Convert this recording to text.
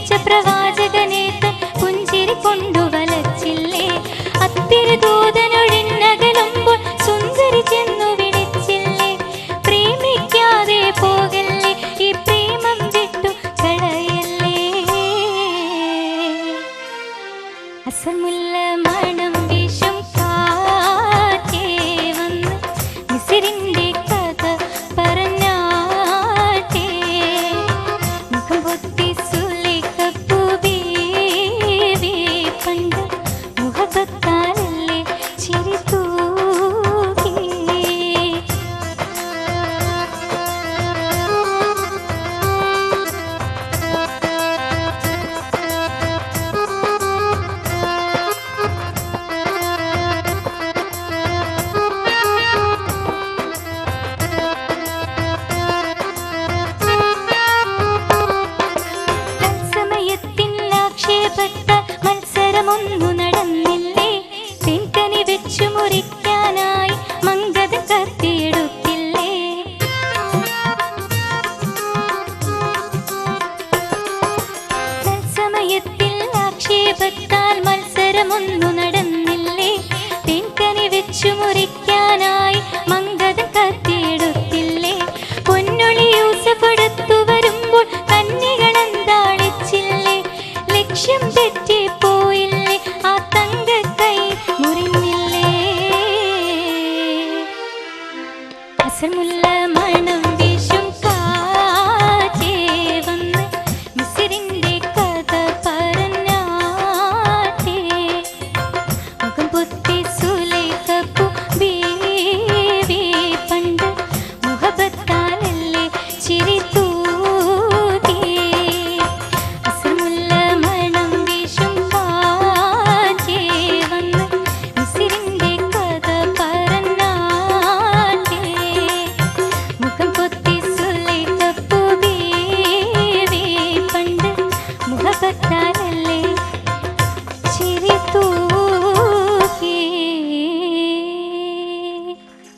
വെച്ച പ്രവാചകനേത്ത് പുഞ്ചിരി കൊണ്ടുവലച്ചില്ലേ അത്തിരി ദൂതനൊഴിഞ്ഞകലുമ്പോൾ സുന്ദരി ചെന്നു വിളിച്ചില്ലേ പ്രേമിക്കാതെ പോകല്ലേ ഈ പ്രേമം വിട്ടു കളയല്ലേ അസമുല്ല മണം വീശും കാറ്റേ വന്ന് മിസിരിന്റെ കഥ പറഞ്ഞാട്ടേ മുഖം പൊത്തി സുലേഖപ്പൂ ബീവി പണ്ട് മുഖത്താലല്ലേ ചിരി തൂകി മത്സരമൊന്നു നടന്നില്ലേ തെൻകനി വെച്ചു മുറിക്കാനായി മംഗത കത്തിയെടുത്തില്ലേ തത്സമയത്തിൽ ആക്ഷേപത്താൽ മത്സരമൊന്നു നടന്നില്ലേ തെൻകനി വെച്ചു മുറിക്കാനായി മംഗത കത്തിയെടുത്തില്ലേ പൊന്നൊളി യൂസഫ് അടുത്തു വരുമ്പോൾ കന്യകളെന്താളിച്ചില്ലേ ലക്ഷ്യം തെറ്റിപ്പോയില്ലേ ആ തങ്കക്കൈ മുറിഞ്ഞില്ലേ അസമുല്ല മണം വീശും കാറ്റേ വന്ന് മിസിരിന്റെ കഥ പറഞ്ഞാട്ടേ മുഖം പൊത്തി സുലേഖപ്പൂ ബീവി പണ്ട് മുഹബത്താലല്ലേ ചിരി തൂകി അസമുല്ല മണം വീശും കാറ്റേ വന്ന് മിസിരിന്റെ കഥ പറഞ്ഞാട്ടേ മുഖം പൊത്തി സുലേഖപ്പൂ ബീവി പണ്ട് മുഹബത്താൽ